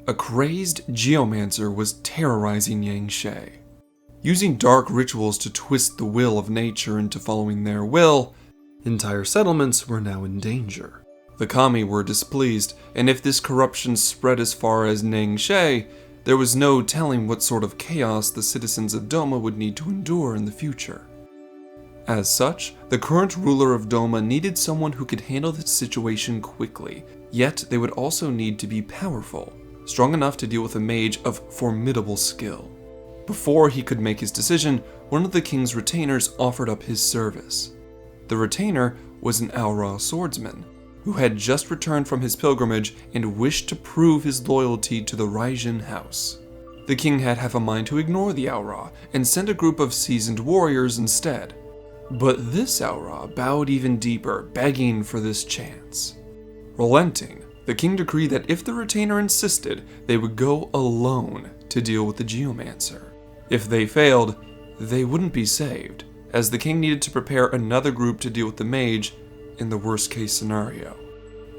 a crazed geomancer was terrorizing Yangshe. Using dark rituals to twist the will of nature into following their will, entire settlements were now in danger. The kami were displeased, and if this corruption spread as far as Yangshe, there was no telling what sort of chaos the citizens of Doma would need to endure in the future. As such, the current ruler of Doma needed someone who could handle the situation quickly, yet they would also need to be powerful, strong enough to deal with a mage of formidable skill. Before he could make his decision, one of the king's retainers offered up his service. The retainer was an Aura swordsman, who had just returned from his pilgrimage and wished to prove his loyalty to the Raijin house. The king had half a mind to ignore the Aura and send a group of seasoned warriors instead. But this Aura bowed even deeper, begging for this chance. Relenting, the king decreed that if the retainer insisted, they would go alone to deal with the geomancer. If they failed, they wouldn't be saved, as the king needed to prepare another group to deal with the mage in the worst-case scenario.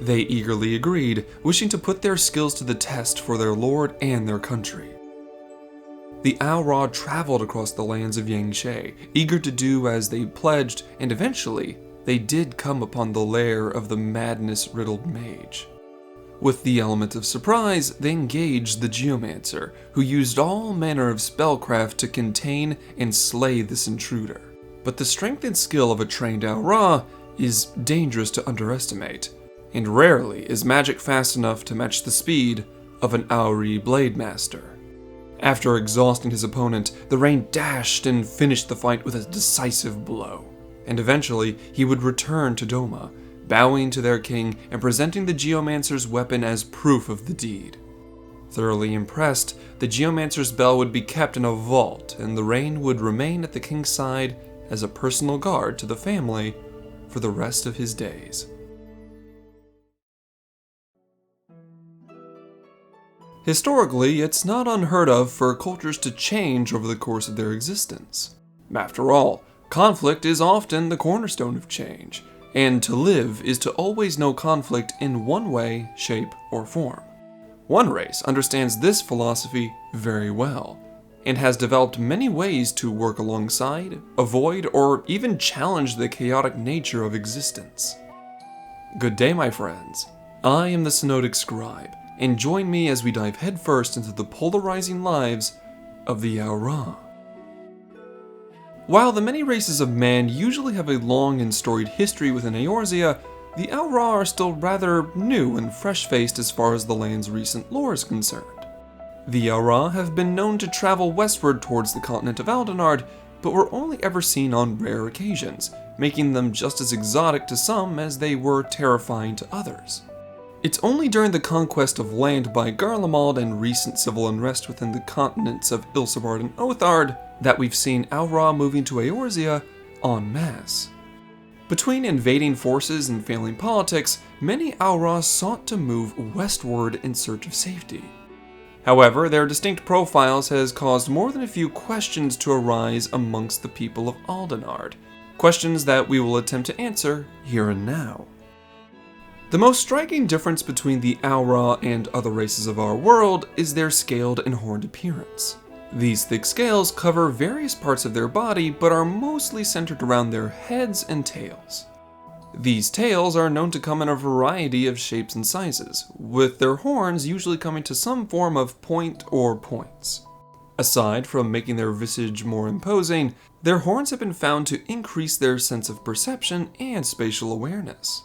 They eagerly agreed, wishing to put their skills to the test for their lord and their country. The Aura traveled across the lands of Yangshe, eager to do as they pledged, and eventually, they did come upon the lair of the madness-riddled mage. With the element of surprise, they engaged the geomancer, who used all manner of spellcraft to contain and slay this intruder. But the strength and skill of a trained Aura is dangerous to underestimate, and rarely is magic fast enough to match the speed of an Auri blade master. After exhausting his opponent, the Rain dashed and finished the fight with a decisive blow, and eventually he would return to Doma, bowing to their king and presenting the geomancer's weapon as proof of the deed. Thoroughly impressed, the geomancer's bell would be kept in a vault, and the Rain would remain at the king's side as a personal guard to the family for the rest of his days. Historically, it's not unheard of for cultures to change over the course of their existence. After all, conflict is often the cornerstone of change, and to live is to always know conflict in one way, shape, or form. One race understands this philosophy very well, and has developed many ways to work alongside, avoid, or even challenge the chaotic nature of existence. Good day, my friends. I am the Synodic Scribe, and join me as we dive headfirst into the polarizing lives of the Aura. While the many races of man usually have a long and storied history within Eorzea, the Aura are still rather new and fresh-faced as far as the land's recent lore is concerned. The Aura have been known to travel westward towards the continent of Aldenard, but were only ever seen on rare occasions, making them just as exotic to some as they were terrifying to others. It's only during the conquest of land by Garlemald and recent civil unrest within the continents of Ilsabard and Othard that we've seen Aura moving to Eorzea en masse. Between invading forces and failing politics, many Aura sought to move westward in search of safety. However, their distinct profiles has caused more than a few questions to arise amongst the people of Aldenard, questions that we will attempt to answer here and now. The most striking difference between the Aura and other races of our world is their scaled and horned appearance. These thick scales cover various parts of their body, but are mostly centered around their heads and tails. These tails are known to come in a variety of shapes and sizes, with their horns usually coming to some form of point or points. Aside from making their visage more imposing, their horns have been found to increase their sense of perception and spatial awareness,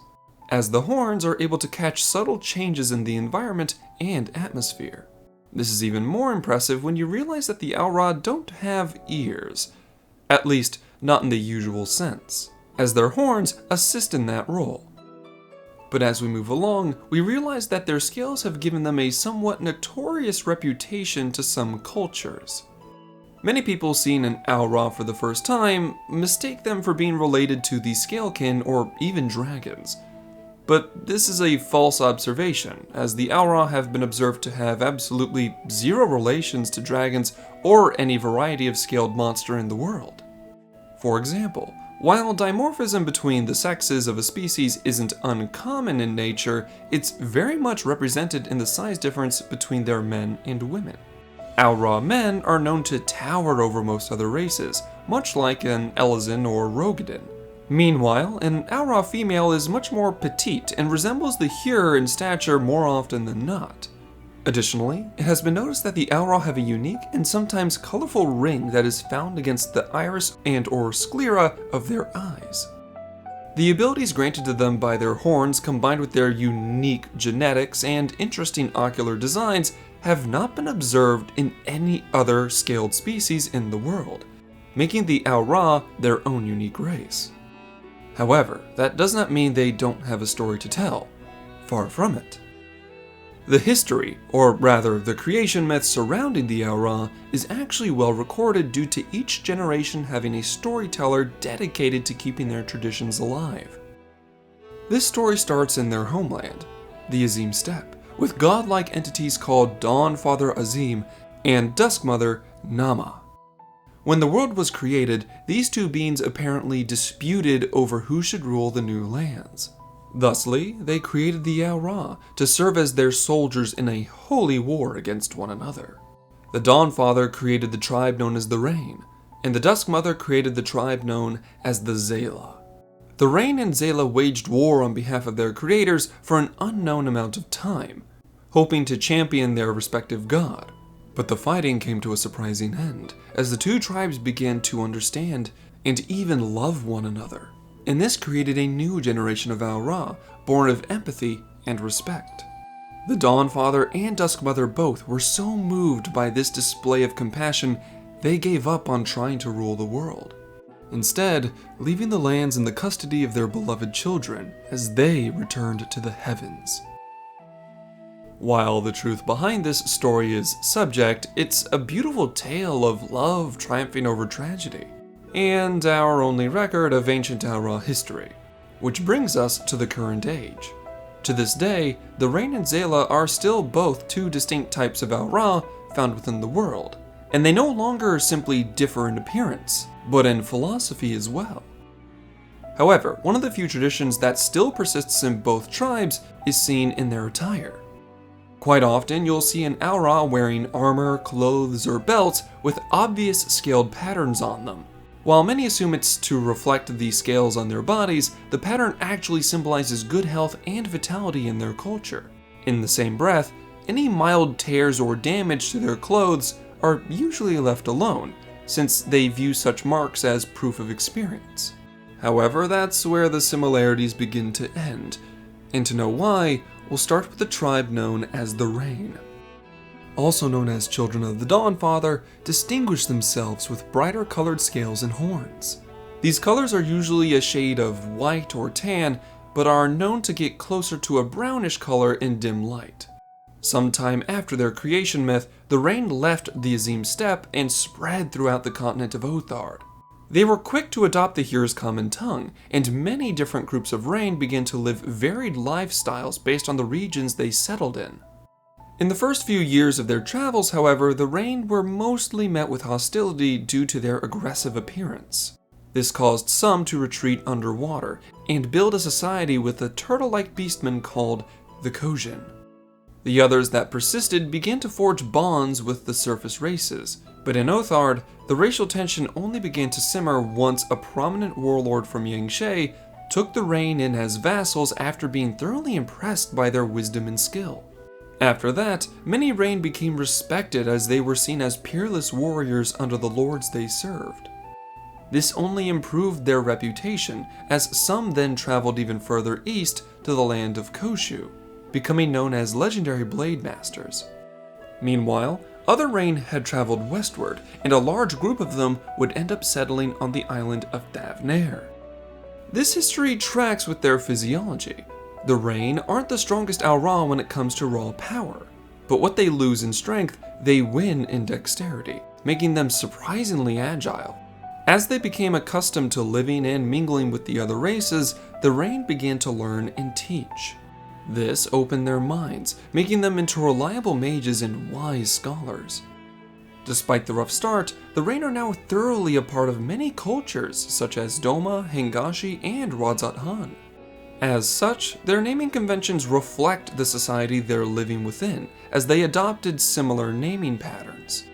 as the horns are able to catch subtle changes in the environment and atmosphere. This is even more impressive when you realize that the Aura don't have ears, at least not in the usual sense, as their horns assist in that role. But as we move along, we realize that their scales have given them a somewhat notorious reputation to some cultures. Many people seeing an Aura for the first time mistake them for being related to the Scalekin or even dragons. But this is a false observation, as the Aura have been observed to have absolutely zero relations to dragons or any variety of scaled monster in the world. For example, While dimorphism between the sexes of a species isn't uncommon in nature, it's very much represented in the size difference between their men and women. Aura men are known to tower over most other races, much like an Elizan or Rogadin. Meanwhile, an Aura female is much more petite and resembles the Hyur in stature more often than not. Additionally, it has been noticed that the Aura have a unique and sometimes colorful ring that is found against the iris and/or sclera of their eyes. The abilities granted to them by their horns, combined with their unique genetics and interesting ocular designs, have not been observed in any other scaled species in the world, making the Aura their own unique race. However, that does not mean they don't have a story to tell. Far from it. The history, or rather the creation myth surrounding the Aura, is actually well recorded due to each generation having a storyteller dedicated to keeping their traditions alive. This story starts in their homeland, the Azim Steppe, with godlike entities called Dawn Father Azim and Dusk Mother Nama. When the world was created, these two beings apparently disputed over who should rule the new lands. Thusly, they created the Aura to serve as their soldiers in a holy war against one another. The Dawn Father created the tribe known as the Rain, and the Dusk Mother created the tribe known as the Zayla. The Rain and Zayla waged war on behalf of their creators for an unknown amount of time, hoping to champion their respective god. But the fighting came to a surprising end, as the two tribes began to understand and even love one another. And this created a new generation of Aura, born of empathy and respect. The Dawn Father and Dusk Mother both were so moved by this display of compassion, they gave up on trying to rule the world, instead leaving the lands in the custody of their beloved children as they returned to the heavens. While the truth behind this story is subject, it's a beautiful tale of love triumphing over tragedy, and our only record of ancient Aura history, which brings us to the current age. To this day, the Rain and Zayla are still both two distinct types of Aura found within the world, and they no longer simply differ in appearance, but in philosophy as well. However, one of the few traditions that still persists in both tribes is seen in their attire. Quite often, you'll see an Aura wearing armor, clothes, or belts with obvious scaled patterns on them. While many assume it's to reflect the scales on their bodies, the pattern actually symbolizes good health and vitality in their culture. In the same breath, any mild tears or damage to their clothes are usually left alone, since they view such marks as proof of experience. However, that's where the similarities begin to end, and to know why, we'll start with the tribe known as the Rain. Also known as children of the Dawn Father, distinguish themselves with brighter colored scales and horns. These colors are usually a shade of white or tan, but are known to get closer to a brownish color in dim light. Sometime after their creation myth, the Rain left the Azim Steppe and spread throughout the continent of Othard. They were quick to adopt the Hyur's common tongue, and many different groups of Rain began to live varied lifestyles based on the regions they settled in. In the first few years of their travels, however, the Rain were mostly met with hostility due to their aggressive appearance. This caused some to retreat underwater and build a society with a turtle-like beastman called the Kojin. The others that persisted began to forge bonds with the surface races, but in Othard, the racial tension only began to simmer once a prominent warlord from Yangshe took the Rain in as vassals after being thoroughly impressed by their wisdom and skill. After that, many Rain became respected as they were seen as peerless warriors under the lords they served. This only improved their reputation, as some then traveled even further east to the land of Koshu, becoming known as legendary blade masters. Meanwhile, other Rain had traveled westward, and a large group of them would end up settling on the island of Davnair. This history tracks with their physiology. The Rain aren't the strongest Aura when it comes to raw power, but what they lose in strength, they win in dexterity, making them surprisingly agile. As they became accustomed to living and mingling with the other races, the Rain began to learn and teach. This opened their minds, making them into reliable mages and wise scholars. Despite the rough start, the Rain are now thoroughly a part of many cultures such as Doma, Hengashi, and Radzat Han. As such, their naming conventions reflect the society they're living within, as they adopted similar naming patterns.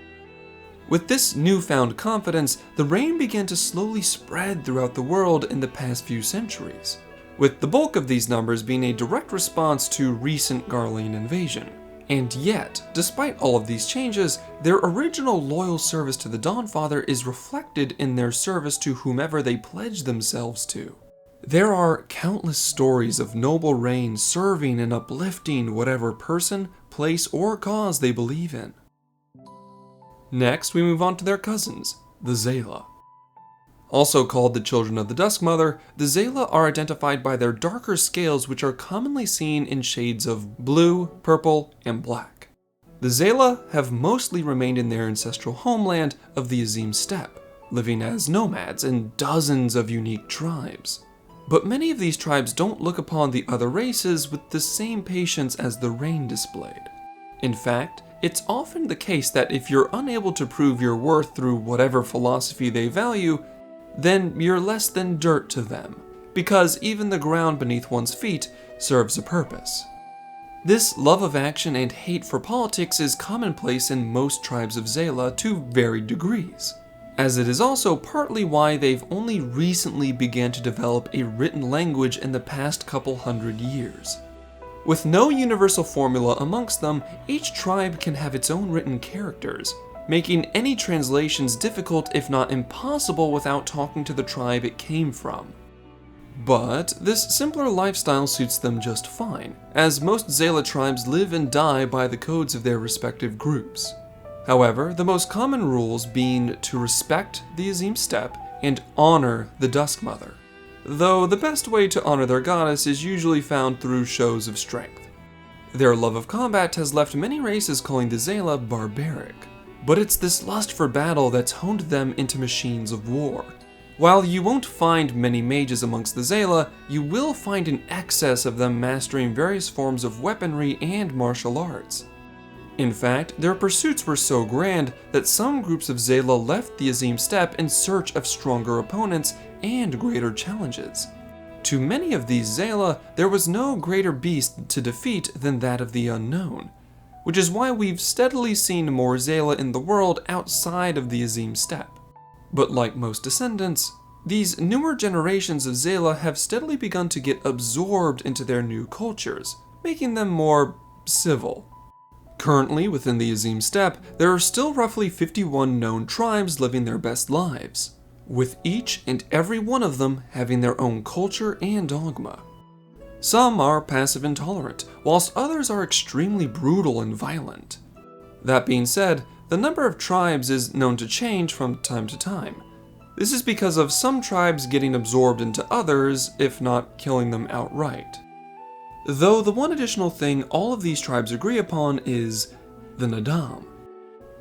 With this newfound confidence, the Rain began to slowly spread throughout the world in the past few centuries, with the bulk of these numbers being a direct response to recent Garlean invasion. And yet, despite all of these changes, their original loyal service to the Dawnfather is reflected in their service to whomever they pledge themselves to. There are countless stories of noble Rain serving and uplifting whatever person, place, or cause they believe in. Next, we move on to their cousins, the Xela. Also called the children of the Dusk Mother, the Xela are identified by their darker scales, which are commonly seen in shades of blue, purple, and black. The Xela have mostly remained in their ancestral homeland of the Azim Steppe, living as nomads in dozens of unique tribes. But many of these tribes don't look upon the other races with the same patience as the Rain displayed. In fact, it's often the case that if you're unable to prove your worth through whatever philosophy they value, then you're less than dirt to them, because even the ground beneath one's feet serves a purpose. This love of action and hate for politics is commonplace in most tribes of Xela to varied degrees, as it is also partly why they've only recently began to develop a written language in the past couple hundred years. With no universal formula amongst them, each tribe can have its own written characters, making any translations difficult if not impossible without talking to the tribe it came from. But this simpler lifestyle suits them just fine, as most Xela tribes live and die by the codes of their respective groups. However, the most common rules being to respect the Azim Steppe and honor the Dusk Mother, though the best way to honor their goddess is usually found through shows of strength. Their love of combat has left many races calling the Xela barbaric, but it's this lust for battle that's honed them into machines of war. While you won't find many mages amongst the Xela, you will find an excess of them mastering various forms of weaponry and martial arts. In fact, their pursuits were so grand that some groups of Xela left the Azim Steppe in search of stronger opponents and greater challenges. To many of these Xela, there was no greater beast to defeat than that of the unknown, which is why we've steadily seen more Xela in the world outside of the Azim Steppe. But like most descendants, these newer generations of Xela have steadily begun to get absorbed into their new cultures, making them more civil. Currently, within the Azim Steppe, there are still roughly 51 known tribes living their best lives, with each and every one of them having their own culture and dogma. Some are passive intolerant, whilst others are extremely brutal and violent. That being said, the number of tribes is known to change from time to time. This is because of some tribes getting absorbed into others, if not killing them outright. Though the one additional thing all of these tribes agree upon is the Nadam.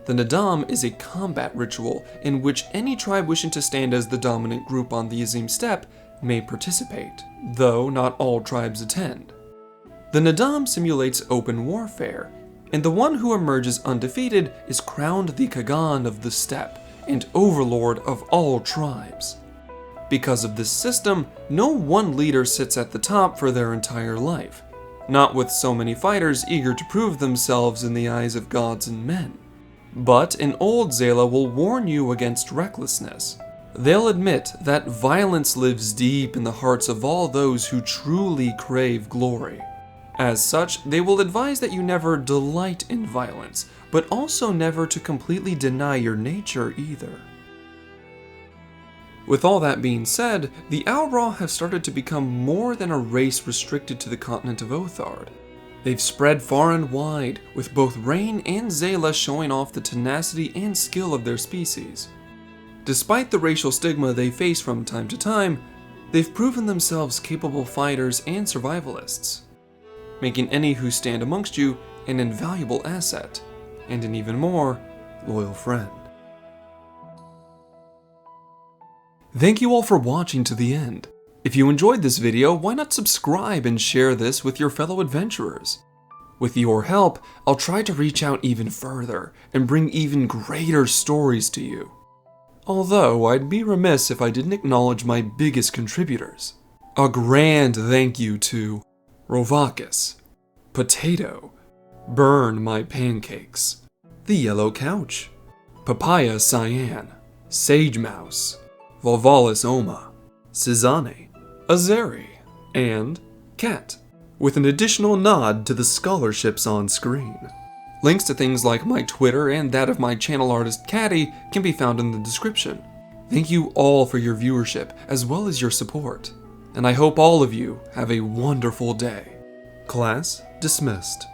The Nadam is a combat ritual in which any tribe wishing to stand as the dominant group on the Azim Steppe may participate, though not all tribes attend. The Nadam simulates open warfare, and the one who emerges undefeated is crowned the Kagan of the Steppe and overlord of all tribes. Because of this system, no one leader sits at the top for their entire life, not with so many fighters eager to prove themselves in the eyes of gods and men. But an old Xela will warn you against recklessness. They'll admit that violence lives deep in the hearts of all those who truly crave glory. As such, they will advise that you never delight in violence, but also never to completely deny your nature either. With all that being said, the Aurra have started to become more than a race restricted to the continent of Othard. They've spread far and wide, with both Rain and Xela showing off the tenacity and skill of their species. Despite the racial stigma they face from time to time, they've proven themselves capable fighters and survivalists, making any who stand amongst you an invaluable asset, and an even more loyal friend. Thank you all for watching to the end. If you enjoyed this video, why not subscribe and share this with your fellow adventurers? With your help, I'll try to reach out even further and bring even greater stories to you. Although I'd be remiss if I didn't acknowledge my biggest contributors. A grand thank you to Rovakis, Potato, Burn My Pancakes, The Yellow Couch, Papaya Cyan, Sage Mouse, Volvalis Oma, Cizane, Azeri, and Cat, with an additional nod to the scholarships on screen. Links to things like my Twitter and that of my channel artist Caddy can be found in the description. Thank you all for your viewership as well as your support, and I hope all of you have a wonderful day. Class dismissed.